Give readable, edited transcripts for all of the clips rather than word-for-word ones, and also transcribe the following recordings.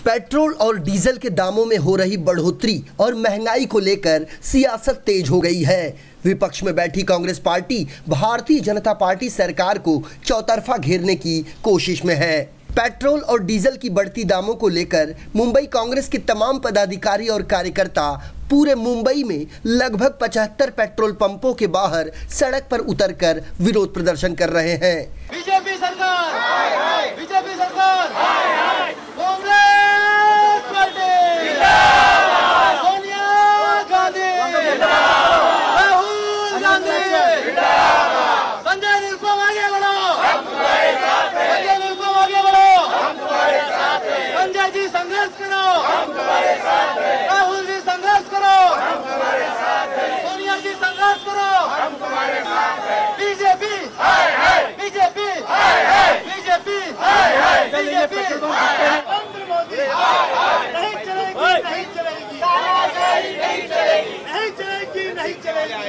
Petrol और diesel के दामों में हो रही बढ़ोतरी और महंगाई को लेकर सियासत तेज हो गई है। विपक्ष में बैठी कांग्रेस पार्टी भारतीय जनता पार्टी सरकार को चौतरफा घेरने की कोशिश में है। पेट्रोल और डीजल की बढ़ती दामों को लेकर मुंबई कांग्रेस के तमाम पदाधिकारी और कार्यकर्ता पूरे मुंबई में लगभग 75 पेट्रोल पंपों के बाहर सड़क पर उतरकर विरोध प्रदर्शन कर रहे हैं। बीजेपी सरकार, बीजेपी सरकार, कांग्रेस पार्टी जिंदाबाद, सोनिया गांधी जिंदाबाद, राहुल गांधी जिंदाबाद, संजय निरुपम आगे बढ़ो, हम तुम्हारे साथ हैं, संजय निरुपम आगे बढ़ो, हम तुम्हारे साथ हैं, संजय जी संघर्ष करो, हम तुम्हारे साथ हैं, राहुल जी संघर्ष करो, हम तुम्हारे साथ हैं, सोनिया जी संघर्ष करो, हम तुम्हारे साथ हैं, BJP BJP BJP BJP Narendra Modi नहीं चलेगी, नहीं चलेगी, नहीं चलेगी, नहीं चलेगी, नहीं चलेगी,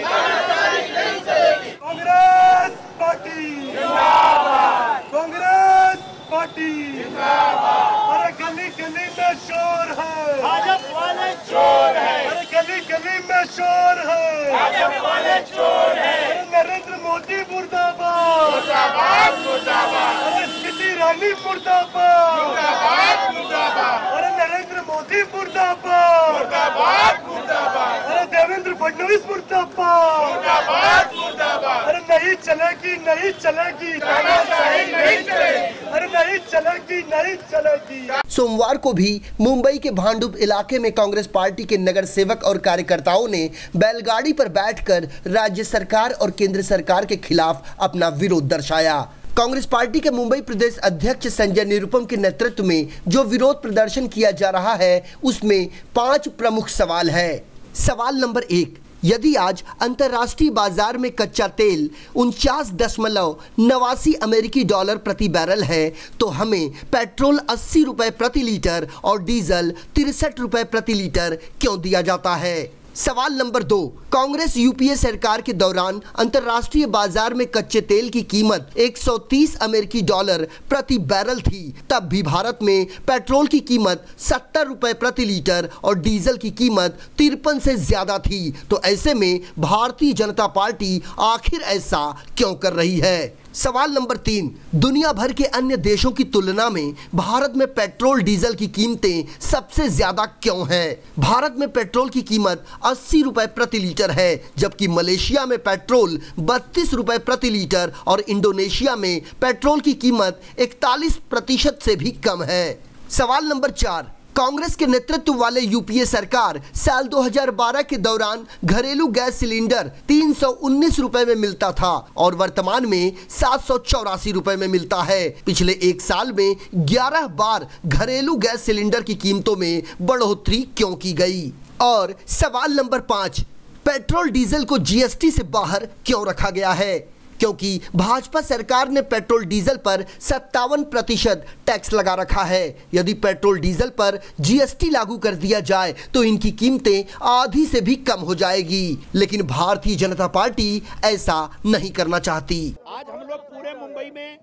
नहीं चलेगी। कांग्रेस पार्टी जिंदाबाद, कांग्रेस पार्टी जिंदाबाद। अरे गली गली में शोर है, भाजपा वाले चोर है, अरे गली गली में शोर है, भाजपा वाले चोर है, अरे नरेंद्र मोदी मुर्दाबाद, मुर्दाबाद मुर्दाबाद, अरे स्मृति ईरानी मुर्दाबाद, मुर्दाबाद मुर्दाबाद, अरे नरेंद्र मोदी मुर्दाबाद, मुर्दाबाद मुर्दाबाद, अरे देवेंद्र फडणवीस मुर्दाबाद, मुर्दाबाद मुर्दाबाद, अरे नहीं चलेगी, नहीं चलेगी, नहीं चलेगी, अरे नहीं चलेगी, नहीं चलेगी। सोमवार को भी मुंबई के भांडुप इलाके में कांग्रेस पार्टी के नगर सेवक और कार्यकर्ताओं ने बैलगाड़ी पर बैठकर राज्य सरकार और केंद्र सरकार के खिलाफ अपना विरोध दर्शाया। कांग्रेस पार्टी के मुंबई प्रदेश अध्यक्ष संजय निरुपम के नेतृत्व में जो विरोध प्रदर्शन किया जा रहा है उसमें 5 प्रमुख सवाल है। सवाल नंबर 1, यदि आज अंतर्राष्ट्रीय बाजार में कच्चा तेल 49.89 अमेरिकी डॉलर प्रति बैरल है तो हमें पेट्रोल 80 रुपए प्रति लीटर और डीजल 63 रुपए प्रति लीटर क्यों दिया जाता है। सवाल नंबर 2, कांग्रेस यूपीए सरकार के दौरान अंतर्राष्ट्रीय बाजार में कच्चे तेल की कीमत 130 अमेरिकी डॉलर प्रति बैरल थी, तब भी भारत में पेट्रोल की कीमत 70 रुपए प्रति लीटर और डीजल की कीमत 53 से ज्यादा थी। तो ऐसे में भारतीय जनता पार्टी आखिर ऐसा क्यों कर रही है। सवाल नंबर 3, दुनिया भर के अन्य देशों की तुलना में भारत में पेट्रोल डीजल की कीमतें सबसे ज्यादा क्यों हैं? भारत में पेट्रोल की कीमत 80 रुपए प्रति लीटर है, जबकि मलेशिया में पेट्रोल 32 रुपए प्रति लीटर और इंडोनेशिया में पेट्रोल की कीमत 41% से भी कम है। सवाल नंबर 4, कांग्रेस के नेतृत्व वाले यूपीए सरकार साल 2012 के दौरान घरेलू गैस सिलेंडर 319 रुपए में मिलता था और वर्तमान में 784 रुपए में मिलता है। पिछले एक साल में 11 बार घरेलू गैस सिलेंडर की कीमतों में बढ़ोतरी क्यों की गई। और सवाल नंबर 5, पेट्रोल डीजल को जीएसटी से बाहर क्यों रखा गया है? क्योंकि भाजपा सरकार ने पेट्रोल डीजल पर 57% टैक्स लगा रखा है। यदि पेट्रोल डीजल पर जीएसटी लागू कर दिया जाए तो इनकी कीमतें आधी से भी कम हो जाएगी, लेकिन भारतीय जनता पार्टी ऐसा नहीं करना चाहती। आज हम लोग पूरे मुंबई में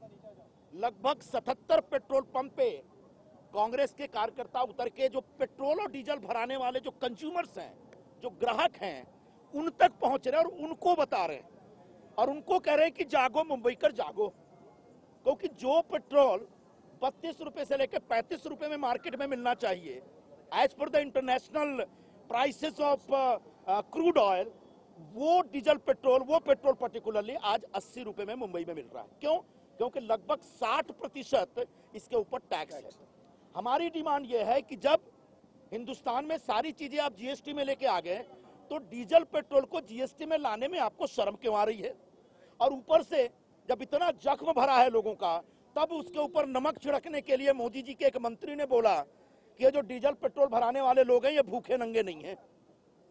लगभग 77 पेट्रोल पंप पे कांग्रेस के कार्यकर्ता उतर के जो पेट्रोल और डीजल भराने वाले जो कंज्यूमर्स हैं, जो ग्राहक हैं, उन तक पहुंच रहे हैं और उनको बता रहे हैं और उनको कह रहे हैं कि जागो मुंबईकर जागो, क्योंकि जो पेट्रोल 32 रुपए से लेकर 35 रुपए में मार्केट में मिलना चाहिए as per the international prices of crude oil, वो डीजल पेट्रोल, वो पेट्रोल पर्टिकुलरली आज 80 रुपए में मुंबई में मिल रहा है। क्यों? क्योंकि लगभग 60% इसके ऊपर टैक्स है। हमारी डिमांड ये है कि जब हिंदुस्तान में सारी चीजें आप जीएसटी में लेके आ गए तो डीजल पेट्रोल को जीएसटी में लाने में आपको शर्म क्यों आ रही है? और ऊपर से जब इतना जख्म भरा है लोगों का, तब उसके ऊपर नमक छिड़कने के लिए मोदी जी के एक मंत्री ने बोला कि ये जो डीजल पेट्रोल भराने वाले लोग हैं ये भूखे नंगे नहीं हैं।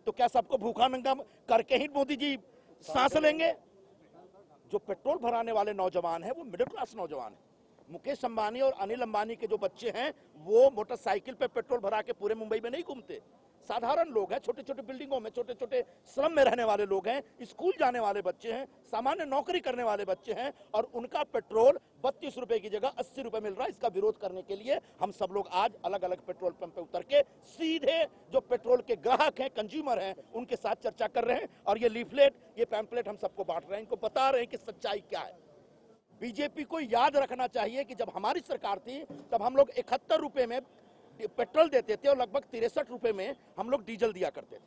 तो क्या सबको भूखा नंगा करके ही मोदी जी सांस लेंगे? जो पेट्रोल भराने वाले नौजवान हैं वो मिडिल क्लास नौजवान है। मुकेश अंबानी और अनिल अंबानी के जो बच्चे हैं वो मोटरसाइकिल पे पेट्रोल भरा के पूरे मुंबई में नहीं घूमते, साधारण लोग हैं, छोटे छोटे बिल्डिंगों में, छोटे छोटे स्लम में रहने वाले लोग हैं, स्कूल जाने वाले बच्चे हैं, सामान्य नौकरी करने वाले बच्चे हैं, और उनका पेट्रोल 32 रुपए की जगह 80 रुपए मिल रहा है। इसका विरोध करने के लिए हम सब लोग आज अलग अलग पेट्रोल पंप पे उतर के सीधे जो पेट्रोल के ग्राहक हैं, कंज्यूमर हैं, उनके साथ चर्चा कर रहे हैं, और ये लीफलेट, ये पैम्पलेट हम सबको बांट रहे हैं, इनको बता रहे हैं कि सच्चाई क्या है। बीजेपी को याद रखना चाहिए कि जब हमारी सरकार थी तब हम लोग 71 रुपए में पेट्रोल देते थे और लगभग 63 रुपए में हम लोग डीजल दिया करते थे।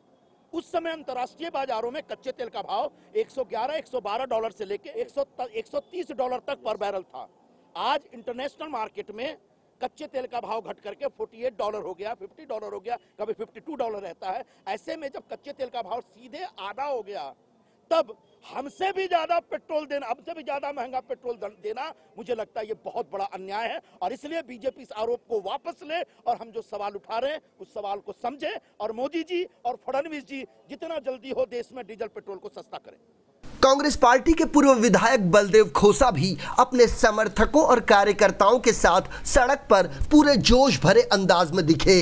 उस समय अंतर्राष्ट्रीय बाजारों में कच्चे तेल का भाव 111-112 डॉलर से लेके 130 डॉलर तक पर बैरल था। आज इंटरनेशनल मार्केट में कच्चे तेल का भाव घट करके 48 डॉलर हो गया, 50 डॉलर हो गया, कभी 52 डॉलर रहता है। ऐसे में जब कच्चे तेल का भाव सीधे आधा हो गया, तब हमसे भी ज्यादा पेट्रोल देना, हमसे भी ज्यादा महंगा पेट्रोल देना, मुझे लगता है ये बहुत बड़ा अन्याय है। और इसलिए बीजेपी इस आरोप को वापस ले और हम जो सवाल उठा रहे हैं उस सवाल को समझे, और मोदी जी और फडणवीस जी जितना जल्दी हो देश में डीजल पेट्रोल को सस्ता करें। कांग्रेस पार्टी के पूर्व विधायक बलदेव खोसा भी अपने समर्थकों और कार्यकर्ताओं के साथ सड़क पर पूरे जोश भरे अंदाज में दिखे।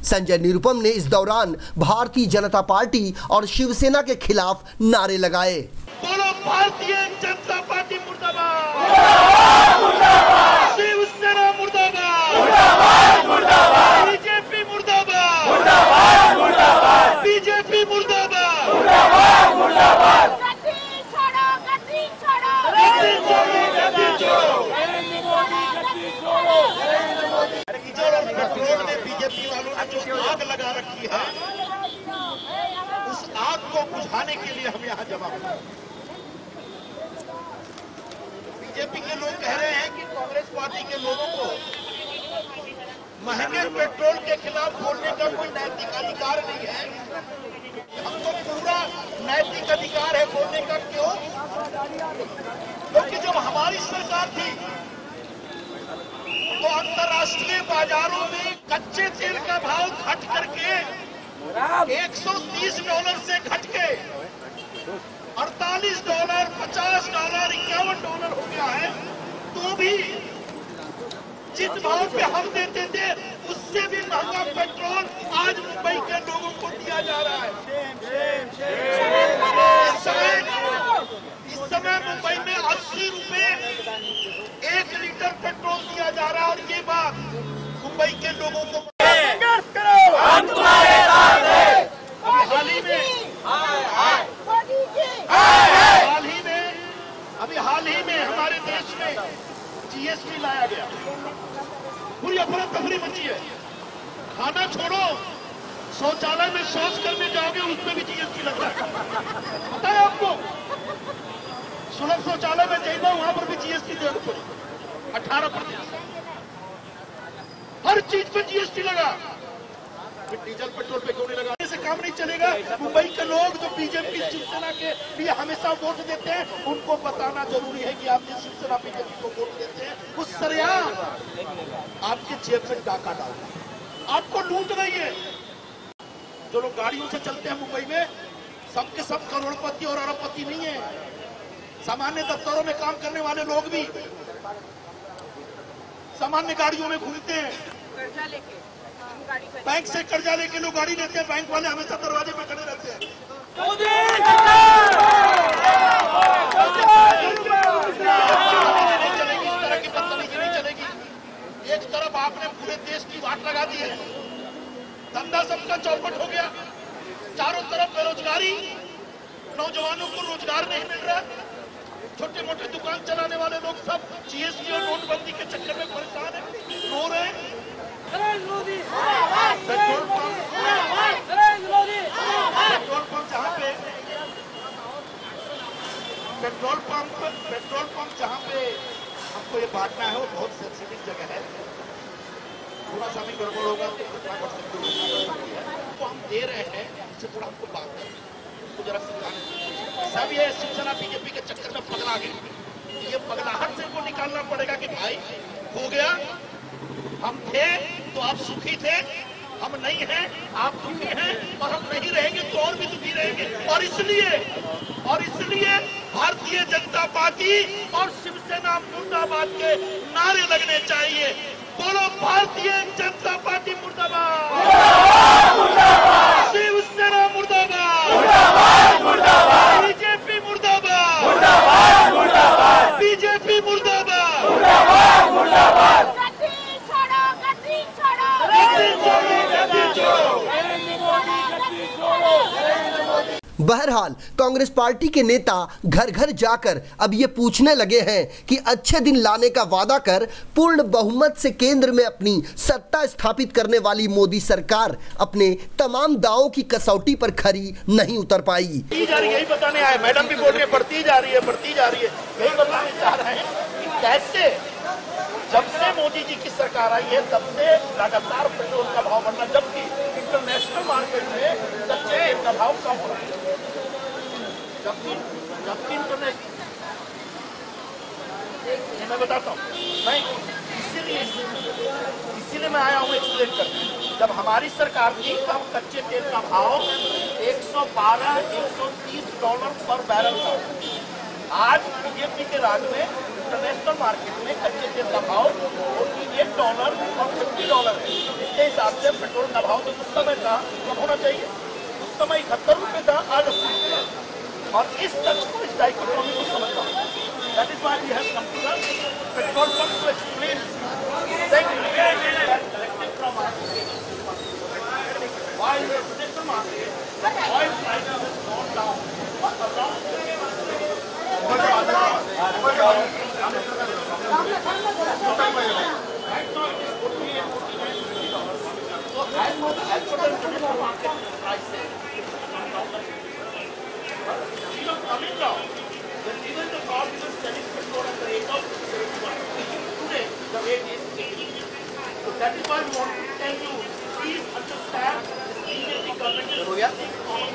संजय निरुपम ने इस दौरान भारतीय जनता पार्टी और शिवसेना के खिलाफ नारे लगाए। बोलो भारतीय जनता पार्टी मुर्दाबाद, शिवसेना मुर्दाबाद, बीजेपी मुर्दाबाद, बीजेपी मुर्दाबाद। पेट्रोल में बीजेपी वालों ने जो आग लगा रखी है, उस आग को बुझाने के लिए हम यहाँ जमा हुए। बीजेपी के लोग कह रहे हैं कि कांग्रेस पार्टी के लोगों को महंगे पेट्रोल के खिलाफ बोलने का कोई नैतिक अधिकार नहीं है। हमको पूरा नैतिक अधिकार है बोलने का। क्यों? क्योंकि जब हमारी सरकार थी तो अंतर्राष्ट्रीय बाजारों में कच्चे तेल का भाव घट करके 130 डॉलर से घट के 48 डॉलर, 50 डॉलर, 51 डॉलर हो गया है। तो भी जिस भाव पे हम देते थे उससे भी महंगा पेट्रोल आज मुंबई के लोगों को दिया जा रहा है। इस समय मुंबई में 80 रुपए 1 लीटर पेट्रोल दिया जा रहा है, और ये बात मुंबई के लोगों को हम तुम्हारे साथ हैं। हाल ही में हमारे देश में जीएसटी लाया गया, पूरी अफरा तफरी मची है। खाना छोड़ो, शौचालय में शौच करने जाओगे उसमें भी जीएसटी लग रहा है, पता है आपको? सुलभ शौचालय में जाइए वहां पर भी जीएसटी देना पड़ेगा 18%। हर चीज पे जीएसटी लगा, फिर डीजल पेट्रोल पे क्यों नहीं लगा? ऐसे काम नहीं चलेगा। मुंबई के लोग जो बीजेपी शिवसेना के लिए हमेशा वोट देते हैं, उनको बताना जरूरी है कि आप जिस शिवसेना बीजेपी को वोट देते हैं उस सरेआम आपके जेब में डाका डाल, आपको लूट रही है। जो लोग गाड़ियों से चलते हैं मुंबई में, सबके सब करोड़पति और अरबपति नहीं है। सामान्य दफ्तरों में काम करने वाले लोग भी सामान्य गाड़ियों में घूमते हैं, बैंक से कर्जा लेके लोग गाड़ी लेते हैं, बैंक वाले हमेशा दरवाजे पे खड़े रहते हैं। नहीं चलेगी, इस तरह की बदतमीजी नहीं चलेगी। एक तरफ आपने पूरे देश की वाट लगा दी है, धंधा सबका चौपट हो गया, चारों तरफ बेरोजगारी, नौजवानों को रोजगार नहीं मिल रहा, छोटे मोटे दुकान चलाने वाले लोग सब जीएसटी और नोटबंदी के चक्कर में परेशान है, रो रहे हैं। पेट्रोल पंप जहाँ पे हमको ये बांटना है वो बहुत सेंसिटिव जगह है, थोड़ा सा भी गड़बड़ होगा तो घटना घट सकती है। तो हम दे रहे हैं, इससे थोड़ा हमको बात करें, उसको जरा सिखाने। सब ये शिवसेना बीजेपी के चक्कर में पगला गए, ये पगलाहट से इनको निकालना पड़ेगा कि भाई हो गया, हम थे तो आप सुखी थे, हम नहीं हैं आप दुखी हैं, और हम नहीं रहेंगे तो और भी दुखी रहेंगे। और इसलिए भारतीय जनता पार्टी और शिवसेना मुर्दाबाद के नारे लगने चाहिए। बोलो भारतीय जनता पार्टी मुर्दाबाद, शिवसेना मुर्दाबाद, बीजेपी मुर्दाबाद, बीजेपी मुर्दाबाद। बहरहाल कांग्रेस पार्टी के नेता घर घर जाकर अब ये पूछने लगे हैं कि अच्छे दिन लाने का वादा कर पूर्ण बहुमत से केंद्र में अपनी सत्ता स्थापित करने वाली मोदी सरकार अपने तमाम दावों की कसौटी पर खरी नहीं उतर पाई। यही बताने आए, मैडम भी बोल रही है बढ़ती जा रही है, यही बताने चाह रहे हैं कि कैसे जब से मोदी जी की सरकार आई है तब से लगातार पेट्रोल का भाव बढ़ना, जबकि इंटरनेशनल मार्केट में कच्चे तेल का भाव कम हो रहा है, जबकि इंटरनेशनल, मैं बताता हूँ नहीं, इसीलिए मैं आया हूँ एक्सप्लेन करने। जब हमारी सरकार थी तब कच्चे तेल का भाव 112-130 डॉलर पर बैरल था। आज बीजेपी के राज में इंटरनेशनल मार्केट में कच्चे तेल का भाव $48 और $50 है। इसके हिसाब से पेट्रोल का भाव जो उस समय था कब होना चाहिए, उस समय 71 रुपये था, आज 80 रुपये। और इस तथ्य को, इस डाइकोटोमी को समझना होगा। That is why we have come to the petrol pump to explain why the international market, the oil prices has gone down. Right now it is $48-49. So as per the international market prices, coming down, then even the government is selling petrol at the rate of 71. Today the rate is 80. So that is why we want to tell you, please understand this BJP government is taking common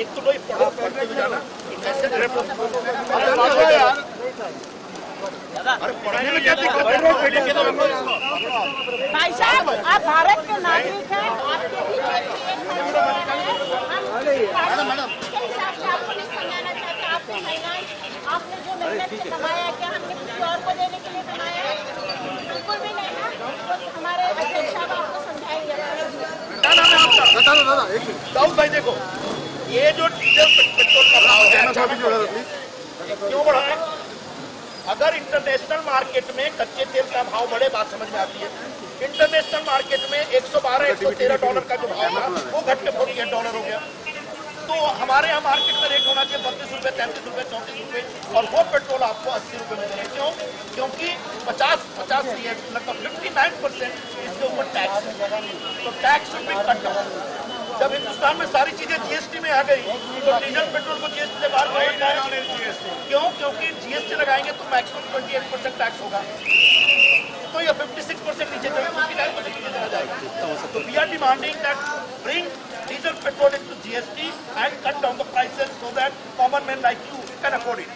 एक तो लोग पढ़ते हुए जाना कैसे अरे पढ़ाने में क्या दिक्कत है? भाई साहब आप भारत के नागरिक हैं, मैडम के हिसाब से आपको नहीं समझाना चाहते, आपको महिलाएं, आपने जो मेहनत से कमाया क्या हमने किसी और को देने के लिए कमाया है? बिल्कुल भी नहीं ना। तो हमारे अध्यक्ष साहब आपको समझाएंगे। क्या नाम है आपका? दाऊद भाई देखो, ये जो डीजल पेट्रोल का भाव है क्यों बढ़ा है? अगर इंटरनेशनल मार्केट में कच्चे तेल का भाव बढ़े, बात समझ में आती है, इंटरनेशनल मार्केट में $112-113 का जो भाव था वो घट के $48 हो गया। तो हमारे यहाँ मार्केट में रेट होना चाहिए ₹32, ₹33, ₹34 और वो पेट्रोल आपको ₹80 मिलेगा। क्यों? क्योंकि 50 लगभग 59% इसके ऊपर टैक्स है, तो tax should be cut down. जब हिंदुस्तान में सारी चीजें जीएसटी में आ गई तो डीजल पेट्रोल को जीएसटी से बाहर कर देना है। क्यों? क्योंकि जीएसटी लगाएंगे तो मैक्सिमम 28% टैक्स होगा, तो ये 56% नीचे चले, 59% नीचे चला जाएगा। तो we are demanding that bring diesel petrol into GST and cut down the prices so that common men like you can afford it.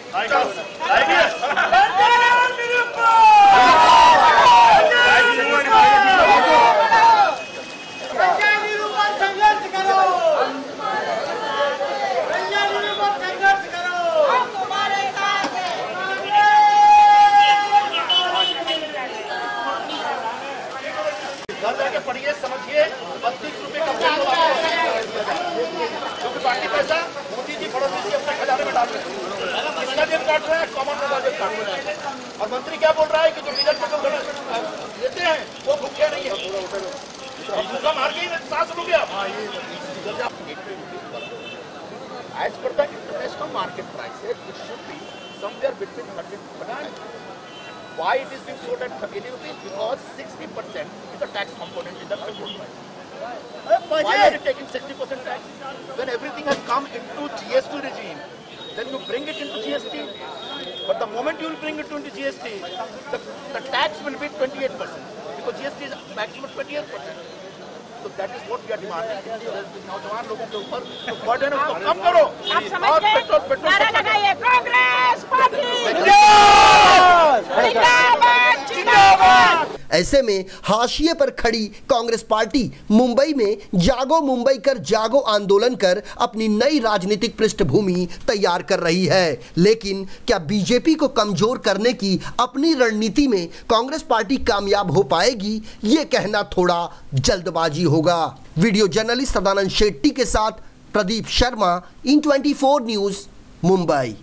घर जाके पढ़िए, समझिए, ₹32 का पेट्रोल क्योंकि बाकी पैसा मोदी जी फड़ोसी जी अपने खजाने में डाल रहे हैं, इसका जेब काट रहा है, कॉमन मैन का जेब काट रहा है। और मंत्री क्या बोल रहा है कि जो डीजल पेट्रोल लेते हैं वो भूखे नहीं है, भूखा मार के ही सांस रुक गया। As per the international market prices, it should be somewhere between 30 to 40. Why it is being sold at 30 rupees? Because 60% is a tax component in the petrol price. Why are you taking 60% tax? When everything has come into GST regime, then you bring it into GST. But the moment you will bring it into GST, the tax will be 28%. Because GST is maximum 28%. So that is what we are demanding. नौजवान लोगों के ऊपर तो burden है, उसको कम करो। आप समझ गए? नारा लगाइए, कांग्रेस पार्टी जिंदाबाद, जिंदाबाद। ऐसे में हाशिए पर खड़ी कांग्रेस पार्टी मुंबई में जागो मुंबई कर जागो आंदोलन कर अपनी नई राजनीतिक पृष्ठभूमि तैयार कर रही है। लेकिन क्या बीजेपी को कमजोर करने की अपनी रणनीति में कांग्रेस पार्टी कामयाब हो पाएगी? ये कहना थोड़ा जल्दबाजी होगा। वीडियो जर्नलिस्ट सदानंद शेट्टी के साथ प्रदीप शर्मा, IN24 न्यूज़, मुंबई।